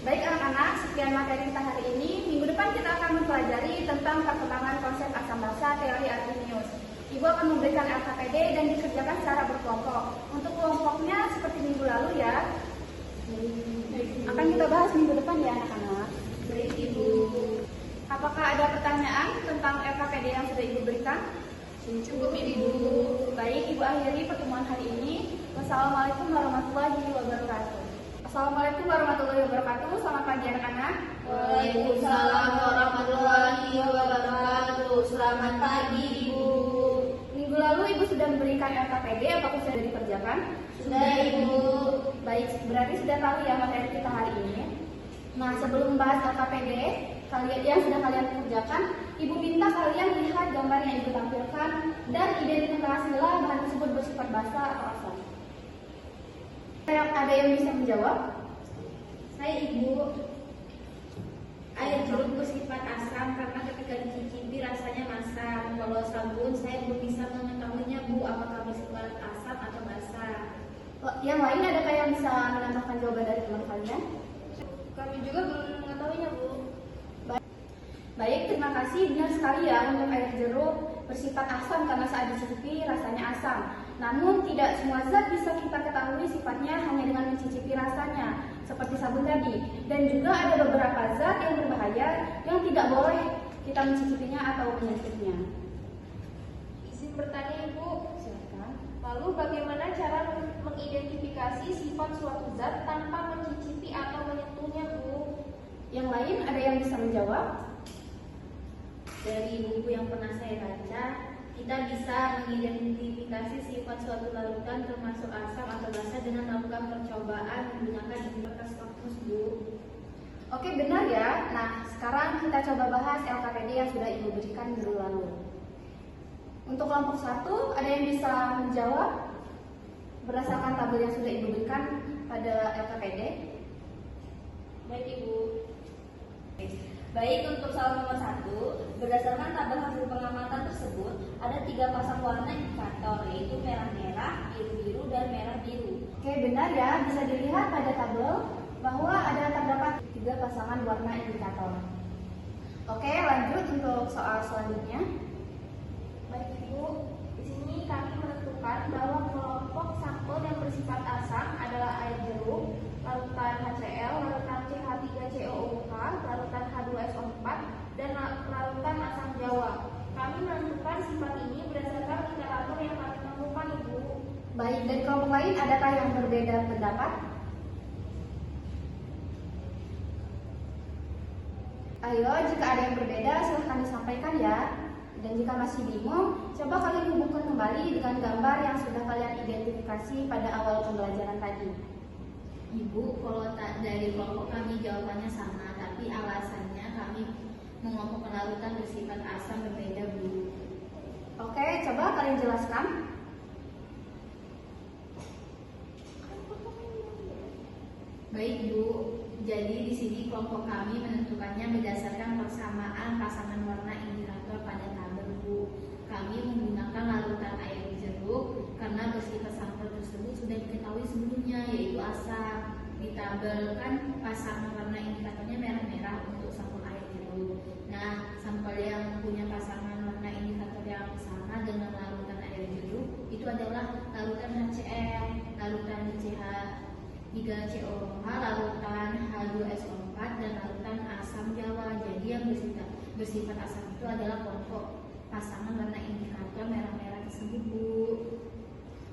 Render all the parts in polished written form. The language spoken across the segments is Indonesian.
Baik anak-anak, sekian materi kita hari ini. Minggu depan kita akan mempelajari tentang perkembangan konsep asam basa teori Arrhenius. Ibu akan memberikan LKPD dan dikerjakan secara berkelompok. Untuk kelompoknya seperti minggu lalu ya. Akan kita bahas minggu depan ya anak-anak. Baik Ibu. Apakah ada pertanyaan tentang LKPD yang sudah Ibu berikan? Cukup Ibu. Baik, Ibu akhiri pertemuan hari ini. Wassalamualaikum warahmatullahi wabarakatuh. Assalamualaikum warahmatullahi wabarakatuh. Selamat pagi anak-anak. Waalaikumsalam warahmatullahi wabarakatuh. Selamat pagi Ibu. Minggu lalu Ibu sudah memberikan LKPD, apakah sudah dikerjakan? Sudah Ibu. Baik, berarti sudah tahu ya materi kita hari ini. Nah, sebelum membahas LKPD yang sudah kalian kerjakan, Ibu minta kalian lihat gambar yang Ibu tampilkan dan identifikasilah bahan tersebut bersifat basa atau asam. Ada yang bisa menjawab? Saya Ibu. Air jeruk bersifat asam karena ketika dicicipi rasanya masam. Kalau sabun saya belum bisa mengetahuinya Bu, apakah bersifat asam atau basa. Yang lain adakah yang bisa menambahkan jawaban dari teman kalian? Kami juga belum mengetahuinya Bu. Baik, terima kasih. Benar sekali ya, untuk air jeruk bersifat asam karena saat dicicipi rasanya asam. Namun tidak semua zat bisa kita ketahui sifatnya hanya dengan mencicipi rasanya, seperti sabun tadi. Dan juga ada beberapa zat yang berbahaya yang tidak boleh kita mencicipinya atau menyentuhnya. Izin bertanya Ibu. Silakan. Lalu bagaimana cara mengidentifikasi sifat suatu zat tanpa mencicipi atau menyentuhnya Bu? Yang lain ada yang bisa menjawab? Dari buku yang pernah saya baca, kita bisa mengidentifikasi sifat suatu larutan termasuk asam atau basa dengan melakukan percobaan menggunakan kertas kaktus Bu. Oke, benar ya. Nah, sekarang kita coba bahas LKPD yang sudah Ibu berikan minggu lalu. Untuk kelompok 1, ada yang bisa menjawab berdasarkan tabel yang sudah Ibu berikan pada LKPD? Baik Ibu. Baik, untuk soal nomor 1, berdasarkan tabel hasil pengamatan tersebut, ada 3 pasang warna indikator, yaitu merah-merah, biru-biru, dan merah-biru. Oke, benar ya. Bisa dilihat pada tabel bahwa terdapat 3 pasangan warna indikator. Oke, lanjut untuk soal selanjutnya. Baik Ibu, di sini kami menentukan bahwa kelompok sampel yang bersifat asam adalah air jeruk, larutan HCl, larutan CH3COOH, larutan H2SO4, dan larutan asam jawa. Kami menentukan sifat ini berdasarkan literatur yang kami temukan Ibu. Baik, dari kelompok lain adakah yang berbeda pendapat? Ayo, jika ada yang berbeda silahkan disampaikan ya. Dan jika masih bingung, coba kalian hubungkan kembali dengan gambar yang sudah kalian identifikasi pada awal pembelajaran tadi. Ibu, kalau dari kelompok kami jawabannya sama, tapi alasannya kami mengelompokkan larutan bersifat asam berbeda Bu. Oke, coba kalian jelaskan. Baik Bu, jadi di sini kelompok kami menentukannya berdasarkan persamaan pasangan warna indikator pada tabel Bu. Kami menggunakan larutan air jeruk karena bersifat sampel tersebut sudah diketahui sebelumnya, yaitu asam. Di tabel kan pasangan warna indikatornya merah-merah untuk sampel air jeruk. Nah, sampel yang punya pasangan warna indikator yang sama dengan larutan air jeruk itu adalah larutan HCl, larutan CH3COOH, larutan H2SO4, dan larutan asam jawa. Jadi yang bersifat asam itu adalah kelompok pasangan warna indikator merah-merah tersebut Bu.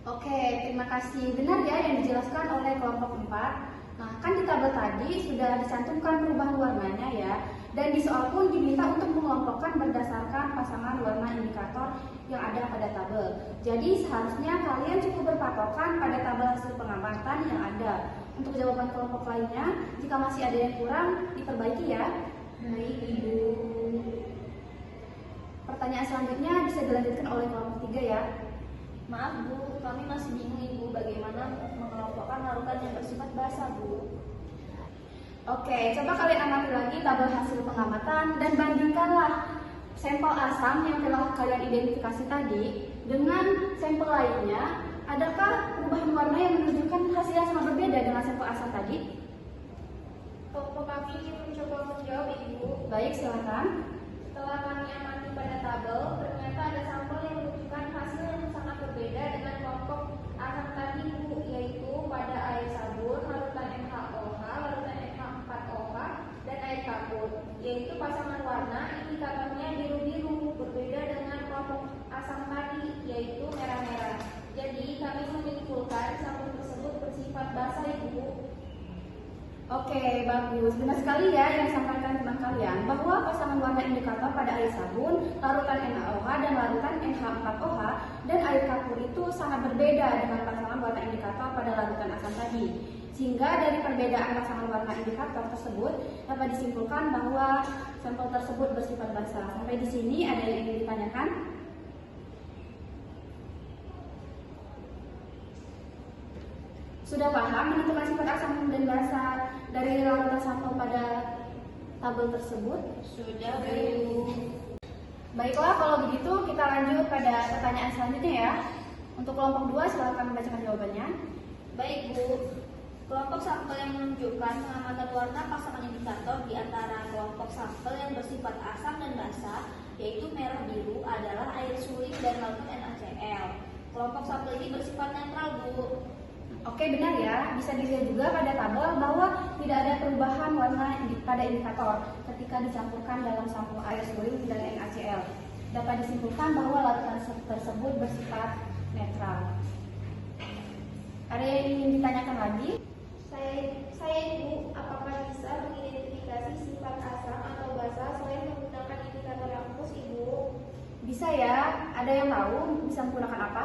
Oke, terima kasih. Benar ya yang dijelaskan oleh kelompok 4. Nah, kan di tabel tadi sudah dicantumkan perubahan warnanya ya. Dan di soal pun diminta untuk mengelompokkan berdasarkan pasangan warna indikator yang ada pada tabel. Jadi seharusnya kalian cukup berpatokan pada tabel hasil pengamatan yang ada. Untuk jawaban kelompok lainnya, jika masih ada yang kurang, diperbaiki ya. Baik Ibu. Pertanyaan selanjutnya bisa dilanjutkan oleh kelompok 3 ya. Maaf Bu, kami masih bingung Ibu bagaimana mengelompokkan larutan yang bersifat basa Bu. Oke, coba kalian amati lagi tabel hasil pengamatan dan bandingkanlah sampel asam yang telah kalian identifikasi tadi dengan sampel lainnya. Adakah perubahan warna yang menunjukkan hasil yang sangat berbeda dengan sampel asam tadi? kami ingin mencoba menjawab Ibu. Baik, silakan. Setelah kami amati pada tabel, ternyata ada sampel yang menunjukkan hasil yang sangat berbeda dengan kelompok asam tadi Bu, yaitu pada air sabun, larutan NaOH, larutan NH4OH, dan air kapur, yaitu pasangan warna indikatornya biru-biru, berbeda dengan kelompok asam tadi, yaitu merah-merah. Jadi kami menyimpulkan sampel tersebut bersifat basah Ibu. Oke, bagus. Benar sekali ya yang disampaikan teman kalian bahwa pasangan warna indikator pada air sabun, larutan NaOH dan larutan NH4OH dan air kapur itu sangat berbeda dengan pasangan warna indikator pada larutan asam tadi. Sehingga dari perbedaan pasangan warna indikator tersebut dapat disimpulkan bahwa sampel tersebut bersifat basah. Sampai di sini ada yang ingin ditanyakan? Sudah paham menentukan sifat asam dan basa dari larutan sampel pada tabel tersebut? Sudah, Bu. Baiklah, kalau begitu kita lanjut pada pertanyaan selanjutnya ya. Untuk kelompok 2, silakan membacakan jawabannya. Baik, Bu. Kelompok sampel yang menunjukkan pengamatan warna pasangan indikator di antara kelompok sampel yang bersifat asam dan basa, yaitu merah biru, adalah air suling dan larutan NaCl. Kelompok sampel ini bersifat netral, Bu. Oke, benar ya. Bisa dilihat juga pada tabel bahwa tidak ada perubahan warna pada indikator ketika dicampurkan dalam sampel air suling dan NaCl. Dapat disimpulkan bahwa larutan tersebut bersifat netral. Ada yang ingin ditanyakan lagi? Saya Ibu, apakah bisa mengidentifikasi sifat asam atau basa selain menggunakan indikator yang khusus Ibu? Bisa ya. Ada yang tahu bisa menggunakan apa?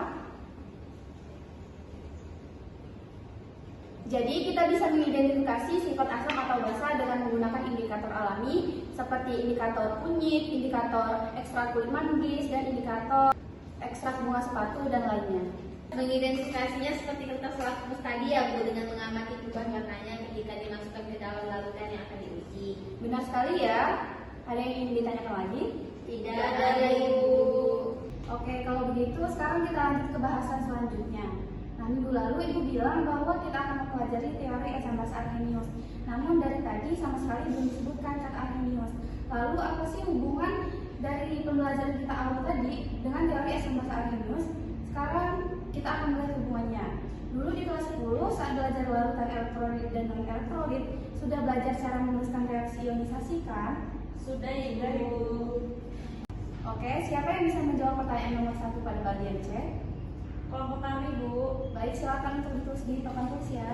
Jadi kita bisa mengidentifikasi sifat asam atau basa dengan menggunakan indikator alami seperti indikator kunyit, indikator ekstrak kulit manggis, dan indikator ekstrak bunga sepatu dan lainnya. Mengidentifikasinya seperti kertas lakmus tadi ya, Bu, dengan mengamati perubahan warnanya ketika dimasukkan ke dalam larutan yang akan diuji. Benar sekali ya. Ada yang ingin ditanyakan lagi? Tidak ada, Ibu. Oke, kalau begitu sekarang kita lanjut ke bahasan selanjutnya. Nah, minggu lalu Ibu bilang bahwa kita akan mempelajari teori asam basa Arrhenius. Namun dari tadi sama sekali belum disebutkan kata Arrhenius. Lalu apa sih hubungan dari pembelajaran kita awal tadi dengan teori asam basa Arrhenius? Sekarang kita akan melihat hubungannya. Dulu di kelas 10 saat belajar larutan elektrolit dan non-elektrolit sudah belajar cara menuliskan reaksi ionisasi kan? Sudah, Ibu. Oke, siapa yang bisa menjawab pertanyaan nomor 1 pada bagian C? Kelompok kami Bu. Baik, silakan untuk ditulis di papan tulis ya.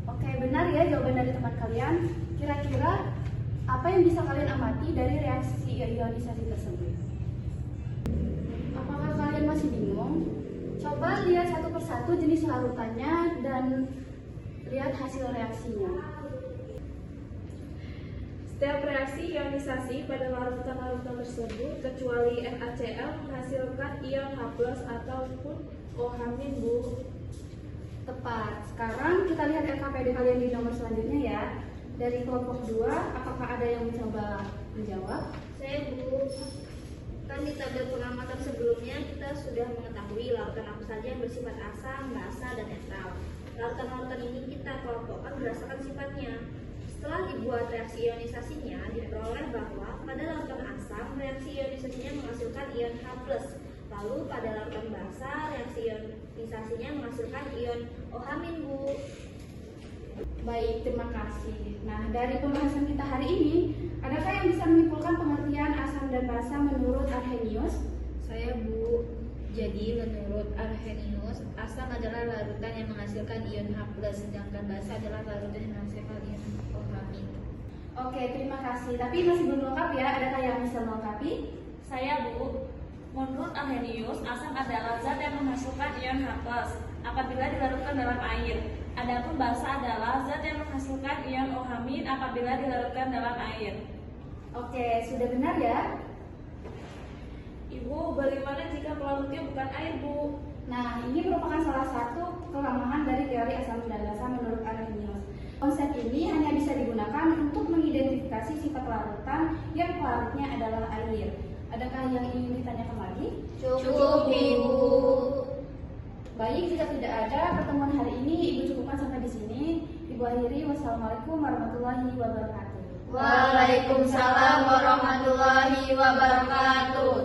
Oke, benar ya jawaban dari teman kalian. Kira-kira apa yang bisa kalian amati dari reaksi ionisasi tersebut? Apakah kalian masih bingung? Coba lihat satu persatu jenis larutannya dan lihat hasil reaksinya. Setiap reaksi ionisasi pada larutan-larutan tersebut kecuali NaCl menghasilkan ion H+ ataupun OH-, Bu. Tepat. Sekarang kita lihat LKPD kalian di nomor selanjutnya ya. Dari kelompok 2, apakah ada yang mencoba menjawab? Saya, Bu. Kan di tabel pengamatan sebelumnya kita sudah mengetahui larutan apa saja yang bersifat asam, basa, dan netral. Larutan-larutan ini kita kelompokkan berdasarkan sifatnya. Setelah dibuat reaksi ionisasinya, diperoleh bahwa pada larutan asam, reaksi ionisasinya menghasilkan ion H+. Lalu pada larutan basa, reaksi ionisasinya menghasilkan ion OH-, Bu. Baik, terima kasih. Nah, dari pembahasan kita hari ini, adakah yang bisa menyimpulkan pengertian asam dan basa menurut Arrhenius? Saya, Bu. Jadi menurut Arrhenius, asam adalah larutan yang menghasilkan ion H+, sedangkan basa adalah larutan yang menghasilkan ion OH-. Oke, terima kasih. Tapi masih belum lengkap ya, adakah yang bisa melengkapi? Saya, Bu. Menurut Arrhenius, asam adalah zat yang menghasilkan ion H+ apabila dilarutkan dalam air. Adapun basa adalah zat yang menghasilkan ion OH- apabila dilarutkan dalam air. Oke, sudah benar ya? Ibu, bagaimana jika pelarutnya bukan air, Bu? Nah, ini merupakan salah satu kelemahan dari teori asam dan basa menurut Arrhenius. Konsep ini hanya bisa digunakan untuk mengidentifikasi sifat larutan yang pelarutnya adalah air. Adakah yang ingin ditanyakan lagi? Cukup, Ibu. Baik, jika tidak ada, pertemuan hari ini Ibu cukupkan sampai di sini. Ibu akhiri, wassalamualaikum warahmatullahi wabarakatuh. Waalaikumsalam warahmatullahi wabarakatuh.